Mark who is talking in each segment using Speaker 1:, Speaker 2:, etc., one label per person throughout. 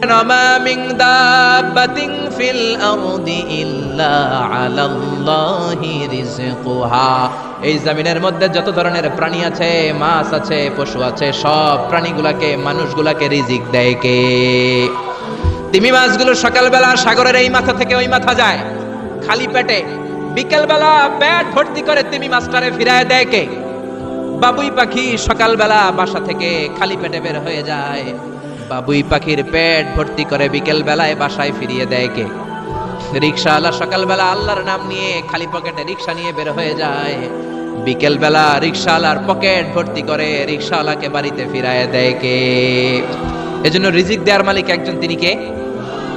Speaker 1: বলেন আমা মিন দাব্বাতিন ফিল আরদি ইল্লা আলাল্লাহি রিজকুহা, এই জমিনের মধ্যে যত ধরনের প্রাণী আছে, মাছ আছে, পশু আছে, সব প্রাণীগুলাকে, মানুষগুলাকে রিজিক দেয় কে? তিমি মাছগুলো সকালবেলা সাগরের এই মাথা থেকে ওই মাথা যায় খালি পেটে, বিকেলবেলা পেট ভর্তি করে তিমি মাছটারে ফিরায় দেয় কে? বাবুই পাখি সকালবেলা বাসা থেকে খালি পেটে বের হয়ে যায়, বাবুই পাখির পেট ভর্তি করে বিকেল বেলায় বাসায় ফিরিয়ে দেয় কে? রিকশাওয়ালা সকালবেলা আল্লাহর নাম নিয়ে খালি পকেটে রিকশা নিয়ে বের হয়ে যায়, বিকেল বেলা রিকশাওয়ালার পকেট ভর্তি করে রিকশাওয়ালাকে বাড়িতে ফিরায় দেয় কে? এজন্য রিজিক দেওয়ার মালিক একজন, তিনি কে?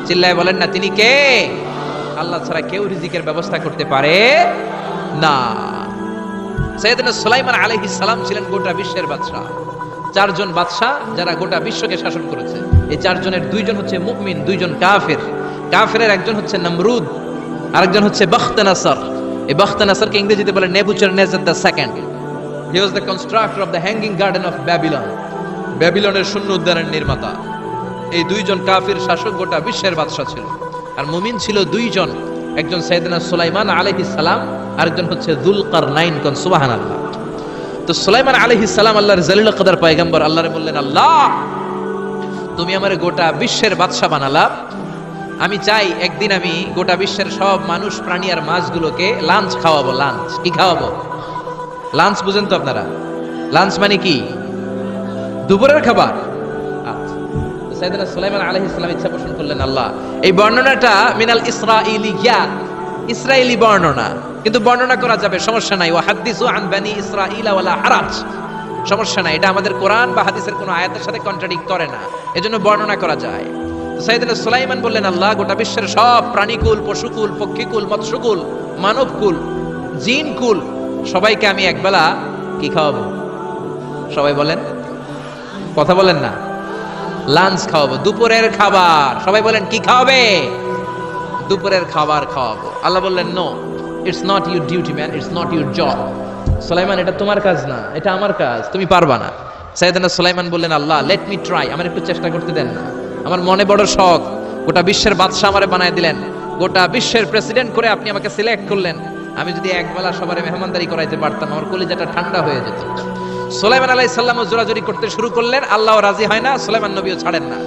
Speaker 1: চিল্লায় বলেন না, তিনি কে? আল্লাহ ছাড়া কেউ রিজিকের ব্যবস্থা করতে পারে না। সাইয়েদনা সুলাইমান আলাইহিস সালাম ছিলেন গোটা বিশ্বের বাদশা। চারজন বাদশা যারা গোটা বিশ্বকে শাসন করেছে, এই চারজনের দুইজন হচ্ছে মুমিন, দুইজন কাফের। কাফেরের একজন হচ্ছে নমরুদ, আরেকজন হচ্ছে বখতনাসর। এই বখতনাসরকে ইংরেজিতে বলে Nebuchadnezzar the second. He was the constructor of the hanging garden of Babylon, ব্যাবিলনের শূন্য উদ্যানের নির্মাতা। এই দুইজন কাফির শাসক গোটা বিশ্বের বাদশা ছিল। আর মুমিন ছিল দুইজন, একজন সাইয়েদনা সুলাইমান আলাইহিস সালাম, আরেকজন হচ্ছে যুলকারনাইন। কোন সুবহানাল্লাহ। তো সুলাইমান আলাইহিস সালাম আল্লাহর জলিল কদর পয়গম্বর, আল্লাহরে বললেন, আল্লাহ তুমি আমারে গোটা বিশ্বের বাদশা বানালা, আমি চাই একদিন আমি গোটা বিশ্বের সব মানুষ, প্রাণী আর মাছগুলোকে লাঞ্চ খাওয়াবো। লাঞ্চ কি খাওয়াবো? লাঞ্চ বুঝেন তো আপনারা? লাঞ্চ মানে কি? দুপুরের খাবার। সাইয়েদনা সুলাইমান আলাইহিস সালাম ইচ্ছা পোষণ করলেন, আল্লাহ এই বর্ণনাটা মিনাল ইসরাঈলিয়াত, ইসরায়েলি বর্ণনা, কিন্তু বর্ণনা করা যাবে, সমস্যা নাই। ওয়া হাদিসু আন বানি ইসরাঈলা ওয়ালা হারাজ, সমস্যা নাই, এটা আমাদের কোরআন বা হাদিসের কোনো আয়াতের সাথে কন্ট্রাডিক্ট করে না, এজন্য বর্ণনা করা যায়। তো সাইয়েদনা সুলাইমান বললেন, আল্লাহ গোটা বিশ্বের সব প্রাণীকুল, পশুকুল, পক্ষীকুল, মৎস্যকুল, মানবকুল, জিনকুল, সবাইকে আমি একবেলা কি খাওয়াবো? সবাই বলেন, কথা বলেন না। লাঞ্চ খাওয়াবো, দুপুরের খাবার। সবাই বলেন কি খাওয়াবে? দুপুরের খাবার খাওয়াবো। আল্লাহ বললেন, no, it's not your duty man, it's not your job. Sulaiman, এটা তোমার কাজ না, এটা আমার কাজ, তুমি পারবা না। সাইয়েদনা সুলাইমান বললেন, আল্লাহ লেট মি ট্রাই, আমার একটু চেষ্টা করতে দেন না, আমার মনে বড় শখ, গোটা বিশ্বের বাদশা আমারে বানায় দিলেন, গোটা বিশ্বের প্রেসিডেন্ট করে আপনি আমাকে সিলেক্ট করলেন, আমি যদি একবেলা সবারে মেহমানদারি করাইতে পারতাম, আমার কলিজাটা ঠান্ডা হয়ে যেত। সুলাইমান আলাইহিস সালামও জোরাজুরি করতে শুরু করলেন, আল্লাহও রাজি হয় না, সুলাইমান নবীও ছাড়েন না।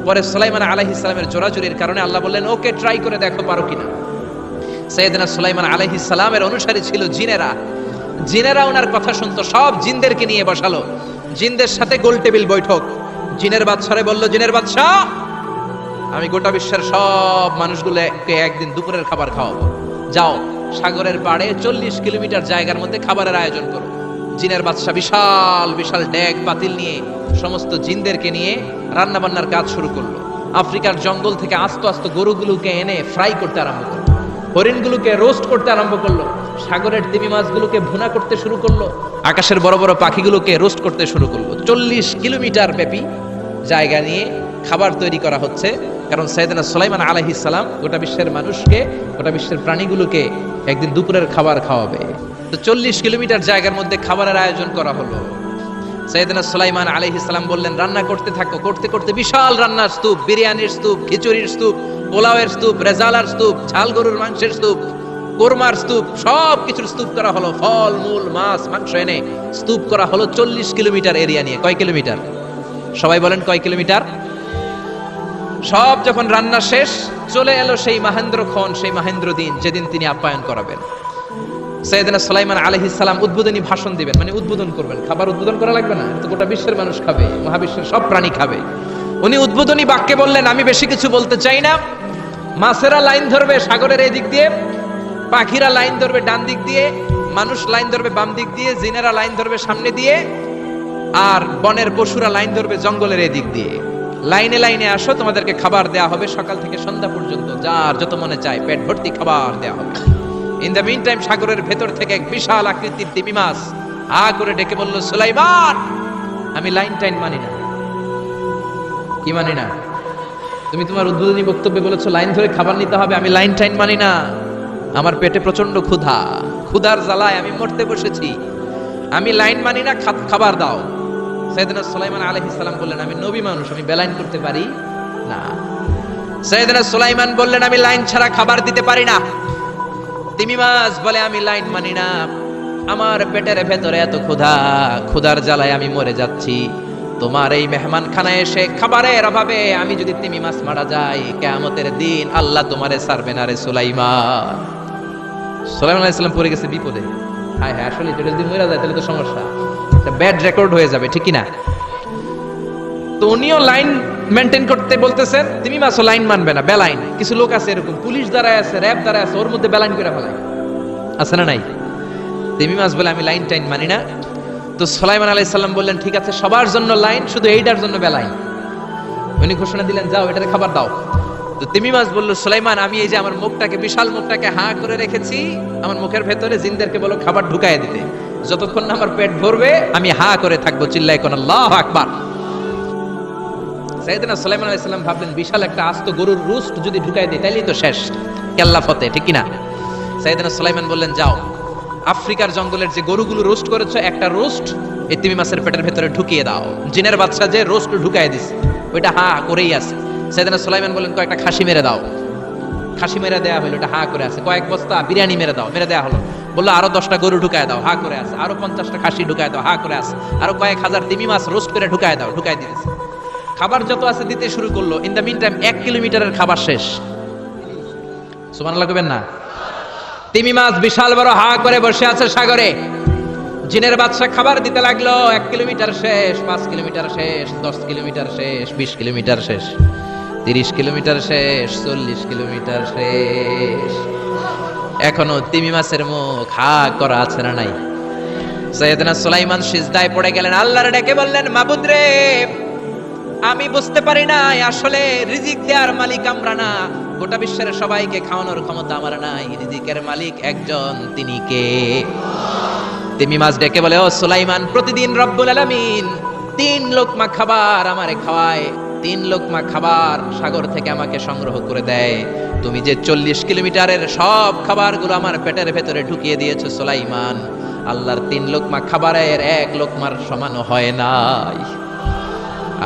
Speaker 1: পরে সুলাইমান আলাইহিস সালামের জোরাজুরির কারণে আল্লাহ বললেন, ওকে ট্রাই করে দেখো পারো কিনা। সাইয়েদনা সুলাইমান আলাইহিস সালামের অনুসারী ছিল জিনেরা। জিনেরা ওনার কথা শুনতো, সব জিনদেরকে নিয়ে বসালো, জিনদের সাথে গোল টেবিল বৈঠক। জিনের বাদশারে বলল, জিনের বাদশা, আমি গোটা বিশ্বের সব মানুষগুলোকে একদিন দুপুরের খাবার খাওয়াবো, যাও সাগরের পাড়ে 40 কিলোমিটার জায়গার মধ্যে খাবারের আয়োজন করো। জিনের বাদশা বিশাল বিশাল ডেক পাতিল নিয়ে সমস্ত জিনদেরকে নিয়ে রান্না বান্নার কাজ শুরু করলো। আফ্রিকার জঙ্গল থেকে আস্ত আস্ত গরুগুলোকে এনে ফ্রাই করতে আরম্ভ করলো, হরিণগুলোকে রোস্ট করতে আরম্ভ করলো, সাগরের তিমি মাছগুলোকে ভুনা করতে শুরু করলো, আকাশের বড় বড় পাখিগুলোকে রোস্ট করতে শুরু করলো। 40 কিলোমিটার ব্যাপী জায়গা নিয়ে খাবার তৈরি করা হচ্ছে, কারণ সাইয়েদনা সুলাইমান আলাইহিস সালাম গোটা বিশ্বের মানুষকে, গোটা বিশ্বের প্রাণীগুলোকে একদিন দুপুরের খাবার খাওয়াবে। তো 40 কিলোমিটার জায়গার মধ্যে খাবারের আয়োজন করা হলো। সাইয়েদনা সুলাইমান আলাইহিস সালাম বললেন, রান্না করতে থাকো। করতে করতে বিশাল রান্নার স্তূপ, বিরিয়ানির স্তূপ, খিচুড়ির স্তূপ, পোলাওয়ের স্তূপ, রেজালার স্তূপ, ঝাল গরুর মাংসের স্তূপ, কোরমার স্তূপ, সব কিছুর স্তূপ করা হলো। ফল মূল মাছ মাংস এনে স্তূপ করা হলো 40 কিলোমিটার এরিয়া নিয়ে। কয় কিলোমিটার? সবাই বলেন কয় কিলোমিটার? সব যখন রান্না শেষ, চলে এলো সেই মাহেন্দ্রক্ষণ, সেই মাহেন্দ্র দিন, যেদিন তিনি আপ্যায়ন করাবেন। সাইয়েদনা সুলাইমান আলাইহিস সালাম উদ্বোধনী ভাষণ দিবেন, মানে উদ্বোধন করবেন। খাবার উদ্বোধন করা লাগবে না, তো গোটা বিশ্বের মানুষ খাবে, মহাবিশ্বের সব প্রাণী খাবে। উনি উদ্বোধনী বাক্যে বললেন, আমি বেশি কিছু বলতে চাই না, মাছেরা লাইন ধরবে সাগরের এই দিক দিয়ে, পাখিরা লাইন ধরবে ডান দিক দিয়ে, মানুষ লাইন ধরবে বাম দিক দিয়ে, জিনেরা লাইন ধরবে সামনে দিয়ে, আর বনের পশুরা লাইন ধরবে জঙ্গলের এই দিক দিয়ে। লাইনে লাইনে আসো, তোমাদেরকে খাবার দেয়া হবে সকাল থেকে সন্ধ্যা পর্যন্ত, যার যত মনে চায় পেট ভর্তি খাবার দেয়া হবে। ইন দ্য মিন টাইম সাগরের ভেতর থেকে এক বিশাল আকৃতির তিমি মাছ হা করে ডেকে বলল, সুলাইমান, আমি লাইন টাইন মানি না। কি মানি না? তুমি তোমার উদ্বোধনী বক্তব্যে বলেছো লাইন ধরে খাবার নিতে হবে, আমি লাইন টাইন মানি না। আমার পেটে প্রচন্ড ক্ষুধা, ক্ষুধার জ্বালায় আমি মরতে বসেছি, আমি লাইন মানি না, খাবার দাও। সাইয়েদনা সুলাইমান আলাইহিস সালাম বললেন, আমি নবী মানুষ, আমি বেলাইন করতে পারি না। সাইয়েদনা সুলাইমান বললেন, আমি লাইন ছাড়া খাবার দিতে পারি না। তিমি মাছ বলে, আমি লাইন মানি না, আমার পেটের ভেতরে এত ক্ষুধা, ক্ষুধার জ্বালায় আমি মরে যাচ্ছি। তোমার এই মেহমান খানায় এসে খাবারের অভাবে আমি যদি তিমি মাছ মারা যাই, কিয়ামতের দিন আল্লাহ তোমারে ছাড়বে না রে সুলাইমান। সুলাইমান আলাইহিস সালাম পড়ে গেছে বিপদে। হায় হায়, আসলে যদি মরে যায় তাহলে তো সমস্যা, একটা ব্যাড রেকর্ড হয়ে যাবে, ঠিক কি না? তো উনিও লাইন মেনটেন করতে বলতেছেন, তিমি মাছও লাইন মানবে না, বেলাইন। কিছু লোক আছে এরকম, পুলিশ দাঁড়ায় আছে, র্যাব দাঁড়ায় আছে, ওর মধ্যে বেলাইন করে ফেলায়, আছে না নাই? তিমি মাছ বলে, আমি লাইন টাইন মানি না। তো সুলাইমান আলাইহিস সালাম বললেন, ঠিক আছে, সবার জন্য লাইন, শুধু এইটার জন্য বেলাইন। উনি ঘোষণা দিলেন, যাও এটারে খাবার দাও। তো তিমি মাছ বলল, সুলাইমান, আমি এই যে আমার মুখটাকে, বিশাল মুখটাকে হাঁ করে রেখেছি, আমার মুখের ভেতরে জিনদেরকে বলো খাবার ঢুকায় দিতে, যতক্ষণ না আমার পেট ভরবে আমি হাঁ করে থাকবো, চিল্লায় কোন আল্লাহু আকবার। সাইয়েদনা সুলাইমান আলাইহিস সালাম ভাবলেন, বিশাল একটা আস্ত গরুর রোস্ট যদি ঢুকায় দিই তাইলেই তো শেষ, কেল্লা ফতে, ঠিক কি না? সাইয়েদনা সুলাইমান বললেন, যাও আফ্রিকার জঙ্গলের যে গরুগুলো রোস্ট করেছো, একটা রোস্ট এই তিমি মাছের পেটের ভেতরে ঢুকিয়ে দাও। জিনের বাচ্চা যে রোস্ট ঢুকায় দিছে, ওইটা হা করেই আছে। সাইয়েদনা সুলাইমান বললেন, কয়েকটা খাসি মেরে দাও। খাসি মেরে দেয়া হলো, ওটা হা করে আছে। কয়েক বস্তা বিরিয়ানি মেরে দাও, মেরে দেয়া হলো। বললো, আরো 10টা গরু ঢুকায় দাও, হা করে আছে। আরো 50টা খাসি ঢুকায় দাও, হা করে আছে। আরো কয়েক হাজার তিমি মাছ রোস্ট করে ঢুকায় দাও, ঢুকায় দিতেছে। খাবার যত আছে দিতে শুরু করলো। ইন দ্য মিন টাইম 1 কিলোমিটারের খাবার শেষ। সুবহানাল্লাহ কইবেন না? তিমি মাছ বিশাল বড় হা করে বসে আছে সাগরে। জিনের বাদশা খাবার দিতে লাগলো। 1 কিলোমিটার শেষ, 5 কিলোমিটার শেষ, 10 কিলোমিটার শেষ, 20 কিলোমিটার শেষ, 30 কিলোমিটার শেষ, 40 কিলোমিটার শেষ। এখনো তিমি মাছের মুখ হা করা আছে না নাই? সাইয়েদনা সুলাইমান সিজদায় পড়ে গেলেন, আল্লাহর ডেকে বললেন, মাবুদ রে, আমি বুঝতে পারি না, আসলে রিজিক দেওয়ার মালিক আমরা না, গোটা বিশ্বের সবাইকে খাওয়ানোর ক্ষমতা আমার নাই, রিজিকের মালিক একজন, তিনি কে? তিমি মাছ ডেকে বলে, ও সুলাইমান, প্রতিদিন রব্বুল আলামিন 3 লোকমা খাবার আমারে খাওয়ায়, 3 লোকমা খাবার সাগর থেকে আমাকে সংগ্রহ করে দেয়। তুমি যে 40 কিলোমিটারের সব খাবারগুলো আমার পেটের ভেতরে ঢুকিয়ে দিয়েছো সুলাইমান, আল্লাহর 3 লোকমা খাবারের 1 লোকমার সমানও হয় নাই।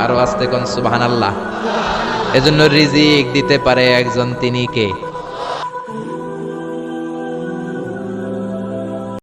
Speaker 1: আরো আস্তে কোন সুবহানাল্লাহ। এজন্য রিজিক দিতে পারে একজন, তিনি কে?